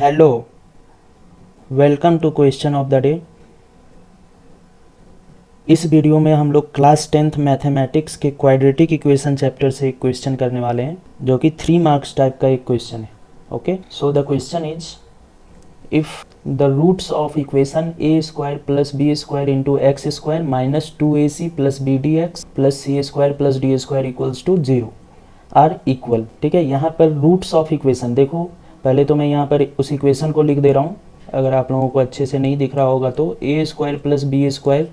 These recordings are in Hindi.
Hello, welcome to question of the day. इस वीडियो में हम लोग क्लास 10th मैथमेटिक्स के क्वाड्रेटिक इक्वेशन चैप्टर से एक क्वेश्चन करने वाले हैं, जो कि 3 मार्क्स टाइप का एक क्वेश्चन है। Okay, so the question is if the roots of equation a square plus B square into x square minus 2ac plus B d x plus C square plus D square equals to 0 are equal. ठीक है, यहाँ पर रूट्स ऑफ इक्वेशन देखो, पहले तो मैं यहाँ पर उस इक्वेशन को लिख दे रहा हूँ। अगर आप लोगों को अच्छे से नहीं दिख रहा होगा तो A square plus B square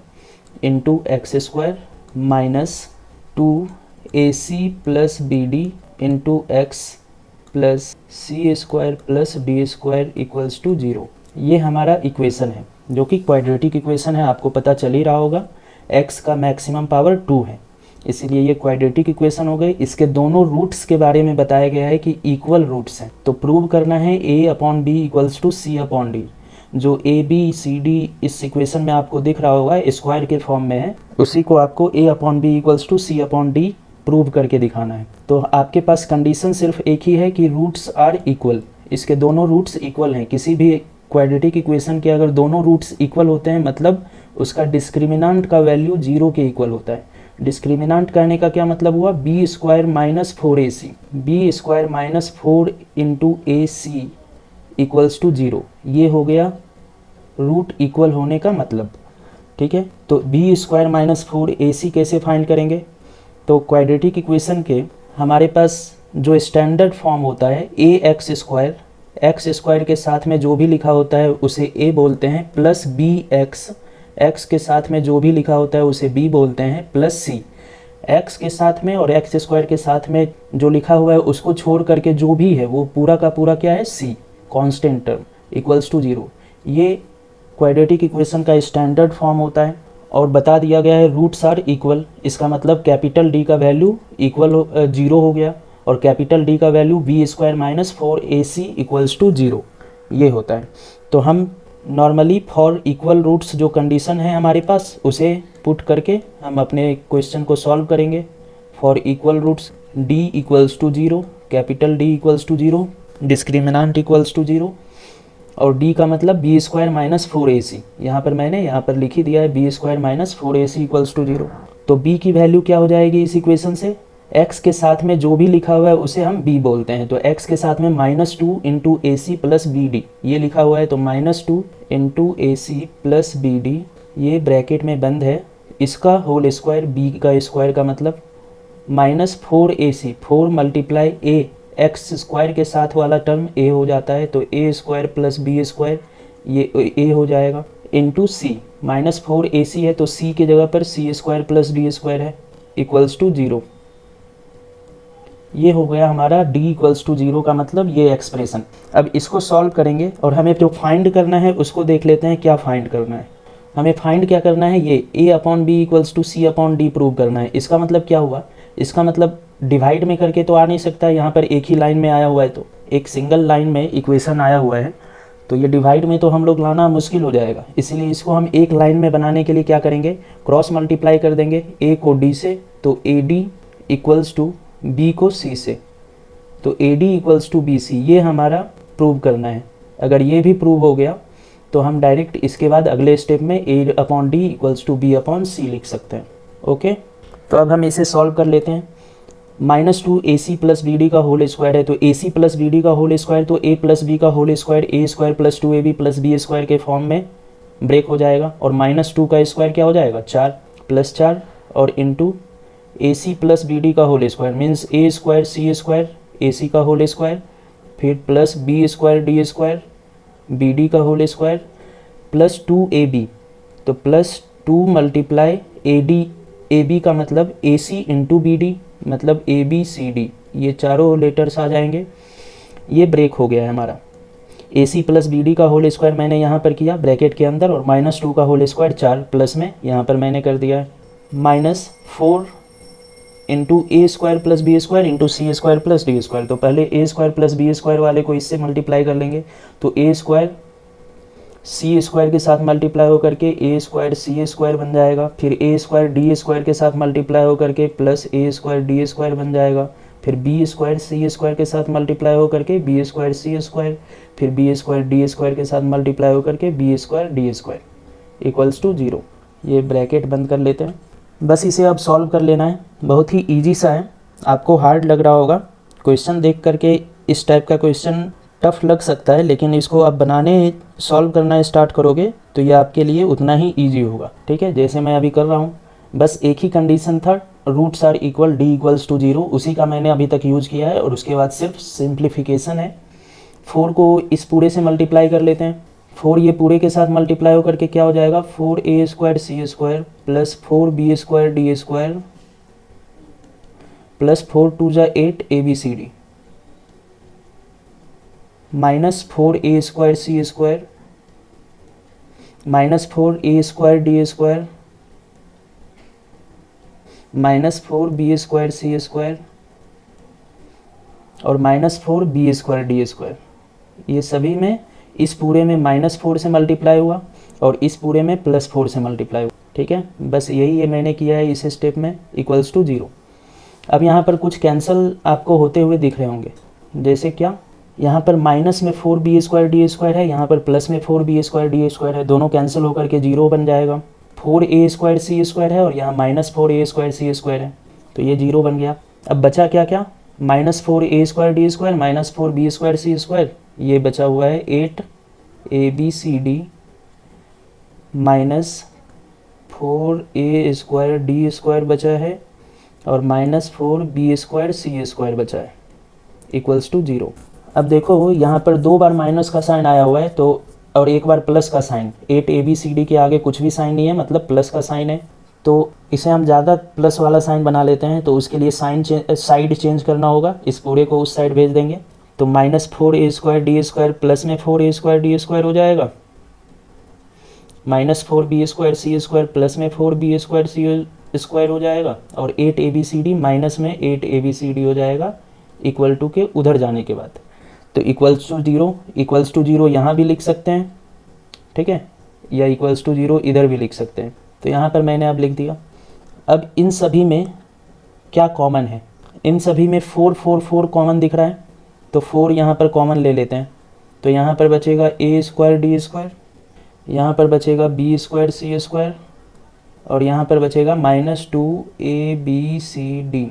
into x square minus 2ac plus B D into X plus C square plus D square equals to 0। ये हमारा इक्वेशन है जो कि क्वाड्रेटिक इक्वेशन है, आपको पता चल ही रहा होगा। x का मैक्सिमम पावर 2 है, इसीलिए ये क्वाड्रेटिक इक्वेशन हो गई। इसके दोनों रूट्स के बारे में बताया गया है कि इक्वल रूट्स हैं, तो प्रूव करना है a upon b equals to c upon d. जो ए बी सी डी इस इक्वेशन में आपको दिख रहा होगा स्क्वायर के फॉर्म में है, उसी को आपको a upon b equals to c upon d prove करके दिखाना है। तो आपके पास कंडीशन सिर्फ एक ही है कि रूट्स आर इक्वल, इसके दोनों रूट्स इक्वल हैं। किसी भी क्वाड्रेटिक इक्वेशन के अगर दोनों रूट्स इक्वल होते हैं मतलब उसका डिस्क्रिमिनेंट का वैल्यू 0 के इक्वल होता है। डिस्क्रिमिनेंट कहने का क्या मतलब हुआ, b square minus 4ac, b square minus 4 into a c equals to 0। ये हो गया रूट इक्वल होने का मतलब। ठीक है, तो बी स्क्वायर माइनस 4ac कैसे फाइंड करेंगे, तो क्वाड्रेटिक इक्वेशन के हमारे पास जो स्टैंडर्ड फॉर्म होता है ए एक्स स्क्वायर के साथ में जो भी लिखा होता है उसे a बोलते हैं, प्लस बी एक्स के साथ में जो भी लिखा होता है उसे b बोलते हैं, प्लस सी एक्स के साथ में और एक्स स्क्वायर के साथ में जो लिखा हुआ है उसको छोड़ करके जो भी है वो पूरा का पूरा क्या है, c constant term equals to 0। ये क्वाड्रेटिक इक्वेशन का स्टैंडर्ड फॉर्म होता है। और बता दिया गया है रूट्स आर इक्वल, इसका मतलब कैपिटल डी का वैल्यू इक्वल 0 हो गया और कैपिटल डी का value b square minus 4ac equals to 0 ये होता है। तो हम नॉर्मली फॉर इक्वल रूट्स जो कंडीशन है हमारे पास उसे पुट करके हम अपने क्वेश्चन को सॉल्व करेंगे। For equal roots d equals to 0, capital D equals to 0, discriminant equals to 0 और d का मतलब बी स्क्वायर माइनस 4ac। यहाँ पर मैंने यहाँ पर लिख ही दिया है b square minus 4ac equals to 0। तो b की वैल्यू क्या हो जाएगी इस इक्वेशन से, x के साथ में जो भी लिखा हुआ है उसे हम b बोलते हैं। तो x के साथ में minus 2 into a C plus B D ये लिखा हुआ है, तो minus 2 into a C plus B D ये ब्रैकेट में बंद है, इसका होल स्क्वायर, b का स्क्वायर का मतलब minus 4ac, 4 multiply a, x square के साथ वाला टर्म a हो जाता है, तो a square plus B square ये a हो जाएगा, इंटू सी माइनस 4ac है तो c की जगह पर c square plus D square है इक्वल्स टू 0। ये हो गया हमारा d इक्वल्स टू 0 का मतलब ये एक्सप्रेशन। अब इसको सॉल्व करेंगे और हमें जो फाइंड करना है उसको देख लेते हैं क्या फाइंड करना है। हमें फाइंड क्या करना है, ये a upon b equals to c upon d prove करना है। इसका मतलब क्या हुआ, इसका मतलब डिवाइड में करके तो आ नहीं सकता, यहाँ पर एक ही लाइन में आया हुआ है, तो एक सिंगल लाइन में इक्वेशन आया हुआ है तो ये डिवाइड में तो हम लोग लाना मुश्किल हो जाएगा। इसीलिए इसको हम एक लाइन में बनाने के लिए क्या करेंगे, क्रॉस मल्टीप्लाई कर देंगे a को d से, तो a d equals to b को c से, तो a d equals to b c ये हमारा प्रूव करना है। अगर ये भी प्रूव हो गया तो हम डायरेक्ट इसके बाद अगले स्टेप में a upon D equals to B upon C लिख सकते हैं। ओके, तो अब हम इसे सॉल्व कर लेते हैं। Minus 2ac plus B D का होल स्क्वायर है, तो ac प्लस बी डी का होल स्क्वायर तो a प्लस बी का whole square, a square plus 2ab plus B square के फॉर्म में ब्रेक हो जाएगा, और माइनस 2 का स्क्वायर क्या हो जाएगा 4 प्लस 4 और into ac plus B D का whole square means a square C square ac का होल स्क्वायर, फिर plus b square D square B D का होल स्क्वायर प्लस 2ab, तो प्लस 2 मल्टीप्लाई ए बी का मतलब ac इंटू बी डी मतलब ए बी सी डी, ये चारों लेटर्स आ जाएंगे। ये ब्रेक हो गया है हमारा। ए सी प्लस बी डी का होल स्क्वायर मैंने यहाँ पर किया ब्रैकेट के अंदर, और माइनस 2 का होल स्क्वायर 4 प्लस में यहाँ पर मैंने कर दिया है minus 4 into A square plus B square into C square plus D square. तो पहले A square plus B square वाले को इससे मल्टीप्लाई कर लेंगे, तो ए स्क्वायर सी स्क्वायर के साथ मल्टीप्लाई होकर के ए स्क्वायर सी स्क्वायर बन जाएगा, फिर ए स्क्वायर डी स्क्वायर के साथ मल्टीप्लाई होकर के प्लस ए स्क्वायर डी स्क्वायर बन जाएगा, फिर बी स्क्वायर सी स्क्वायर के साथ मल्टीप्लाई हो करके बी स्क्वायर सी स्क्वायर, फिर बी स्क्वायर डी स्क्वायर के साथ मल्टीप्लाई हो करके b square D square equals to 0। ये ब्रैकेट बंद कर लेते हैं। बस इसे अब सॉल्व कर लेना है, बहुत ही ईजी सा है। आपको हार्ड लग रहा होगा क्वेश्चन देख करके, इस टाइप का क्वेश्चन टफ लग सकता है, लेकिन इसको आप बनाने सॉल्व करना स्टार्ट करोगे तो ये आपके लिए उतना ही ईजी होगा। ठीक है, जैसे मैं अभी कर रहा हूँ, बस एक ही कंडीशन था, roots are equal d equals to 0, उसी का मैंने अभी तक यूज किया है। और उसके बाद सिर्फ सिंप्लीफिकेशन है। 4 को इस पूरे से मल्टीप्लाई कर लेते हैं। 4 ये पूरे के साथ मल्टीप्लाई होकर के क्या हो जाएगा, 4a स्क्वायर सी square plus 4b square D square plus 4 2 जा 8 ABCD माइनस 4a स्क्वायर सी square minus 4a square D square minus 4b square सी स्क्वायर और minus 4b square D square. ये सभी में इस पूरे में -4 से मल्टीप्लाई हुआ और इस पूरे में +4 से मल्टीप्लाई हुआ। ठीक है, बस यही ये मैंने किया है इस स्टेप में, इक्वल्स टू 0। अब यहाँ पर कुछ कैंसिल आपको होते हुए दिख रहे होंगे, जैसे क्या, यहाँ पर माइनस में 4b स्क्वायर डी स्क्वायर है, यहाँ पर प्लस में 4b स्क्वायर डी स्क्वायर है, दोनों कैंसिल होकर के 0 बन जाएगा। 4a स्क्वायर सी स्क्वायर है और यहाँ -4a स्क्वायर सी स्क्वायर है, तो ये 0 बन गया। अब बचा क्या क्या, -4a square D square minus 4b square सी स्क्वायर, ये बचा हुआ है 8 ABCD minus 4a square D square बचा है और माइनस 4b स्क्वायर सी स्क्वायर बचा है इक्वल्स टू 0। अब देखो यहाँ पर 2 बार माइनस का साइन आया हुआ है तो, और एक बार प्लस का साइन। 8 ABCD के आगे कुछ भी साइन नहीं है, मतलब प्लस का साइन है, तो इसे हम ज़्यादा प्लस वाला साइन बना लेते हैं। तो उसके लिए साइड चेंज करना होगा, इस पूरे को उस साइड भेज देंगे, तो -4a square D square plus में 4a स्क्वायर डी स्क्वायर हो जाएगा, माइनस 4b स्क्वायर सी स्क्वायर प्लस में 4b स्क्वायर सी स्क्वायर हो जाएगा और 8 ABCD माइनस में 8 ABCD हो जाएगा इक्वल टू के उधर जाने के बाद। तो इक्वल्स टू 0 यहाँ भी लिख सकते हैं, ठीक है, या इक्वल्स टू 0 इधर भी लिख सकते हैं। तो यहाँ पर मैंने अब लिख दिया। अब इन सभी में क्या कॉमन है, इन सभी में 4 4 4 कॉमन दिख रहा है, तो 4 यहाँ पर कॉमन ले लेते हैं। तो यहाँ पर बचेगा a स्क्वायर डी स्क्वायर, यहाँ पर बचेगा b स्क्वायर सी स्क्वायर और यहाँ पर बचेगा -2 ABCD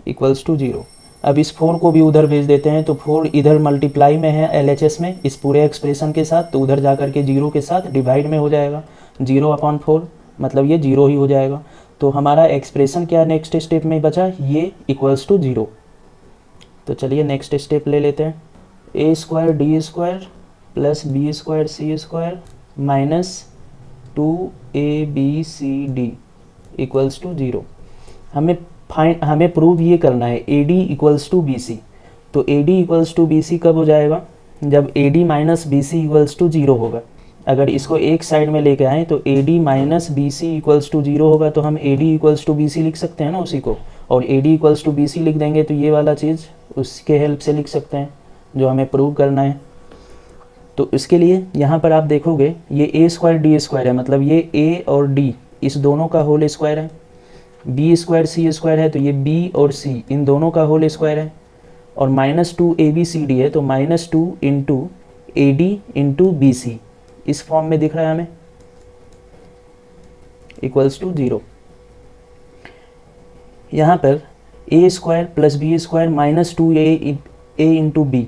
इक्वल्स टू 0। अब इस 4 को भी उधर भेज देते हैं, तो 4 इधर मल्टीप्लाई में है LHS में इस पूरे एक्सप्रेशन के साथ, तो उधर जा कर के 0 के साथ डिवाइड में हो जाएगा, 0/4 मतलब ये 0 ही हो जाएगा। तो हमारा एक्सप्रेशन क्या नेक्स्ट स्टेप में बचा, ये इक्वल्स टू 0। तो चलिए नेक्स्ट स्टेप ले लेते हैं, a square D square plus b square C square minus 2 ABCD equals to 0। हमें प्रूव ये करना है AD इक्वल्स टू BC। तो AD इक्वल्स टू BC कब हो जाएगा, जब AD minus BC equals to 0 होगा। अगर इसको एक साइड में लेके आएँ तो AD minus BC equals to 0 होगा, तो हम AD इक्वल्स टू BC लिख सकते हैं ना उसी को, और AD इक्वल्स टू BC लिख देंगे तो ये वाला चीज़ उसके हेल्प से लिख सकते हैं जो हमें प्रूव करना है। तो इसके लिए यहाँ पर आप देखोगे ये a स्क्वायर डी स्क्वायर है, मतलब ये a और d इस दोनों का होल स्क्वायर है, b स्क्वायर सी स्क्वायर है तो ये b और c इन दोनों का होल स्क्वायर है, और -2 ABCD है तो -2 इंटू AD इंटू BC इस फॉर्म में दिख रहा है हमें इक्वल्स टू 0। यहाँ पर a square plus b square -2a into b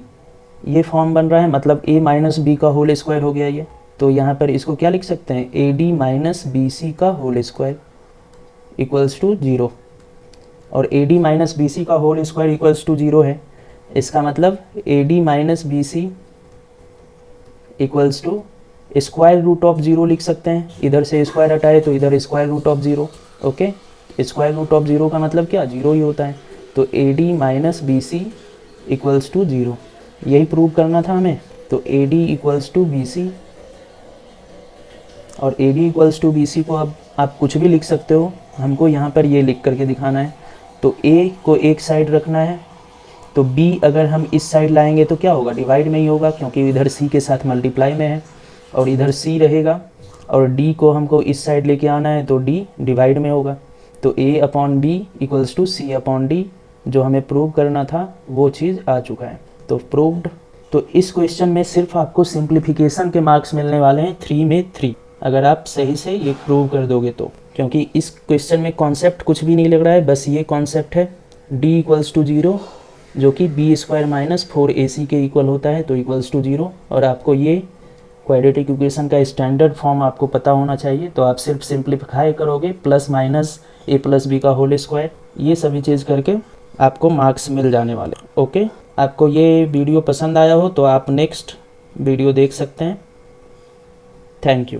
ये फॉर्म बन रहा है, मतलब a माइनस बी का होल स्क्वायर हो गया ये। तो यहाँ पर इसको क्या लिख सकते हैं, AD माइनस BC का होल स्क्वायर इक्वल्स टू 0, और AD माइनस BC का होल स्क्वायर इक्वल्स टू 0 है। इसका मतलब AD minus BC equals to square root of 0 लिख सकते हैं, इधर से स्क्वायर हटाए तो इधर square root of 0। Okay, square root of 0 का मतलब क्या, 0 ही होता है। तो AD minus BC equals to 0, यही प्रूव करना था हमें। तो AD इक्वल्स टू BC, और AD इक्वल्स टू BC को अब आप कुछ भी लिख सकते हो, हमको यहाँ पर ये लिख करके दिखाना है। तो A को एक साइड रखना है, तो B अगर हम इस साइड लाएंगे तो क्या होगा, डिवाइड में ही होगा, क्योंकि इधर C के साथ मल्टीप्लाई में है, और इधर C रहेगा, और D को हमको इस साइड लेके आना है तो D डिवाइड में होगा। तो A upon B equals to C upon D, जो हमें प्रूव करना था वो चीज़ आ चुका है। तो प्रूव्ड। तो इस क्वेश्चन में सिर्फ आपको सिंप्लीफिकेशन के मार्क्स मिलने वाले हैं 3 में 3, अगर आप सही से ये प्रूव कर दोगे तो, क्योंकि इस क्वेश्चन में कॉन्सेप्ट कुछ भी नहीं लग रहा है, बस ये कॉन्सेप्ट है d इक्वल्स टू 0 जो कि बी स्क्वायर माइनस 4ac के इक्वल होता है, तो इक्वल्स टू 0। और आपको ये क्वाड्रेटिक इक्वेशन का स्टैंडर्ड फॉर्म आपको पता होना चाहिए, तो आप सिर्फ सिंप्लीफाई करोगे plus minus a plus b का होल स्क्वायर, ये सभी चीज़ करके आपको मार्क्स मिल जाने वाले। ओके, आपको ये वीडियो पसंद आया हो तो आप नेक्स्ट वीडियो देख सकते हैं। Thank you.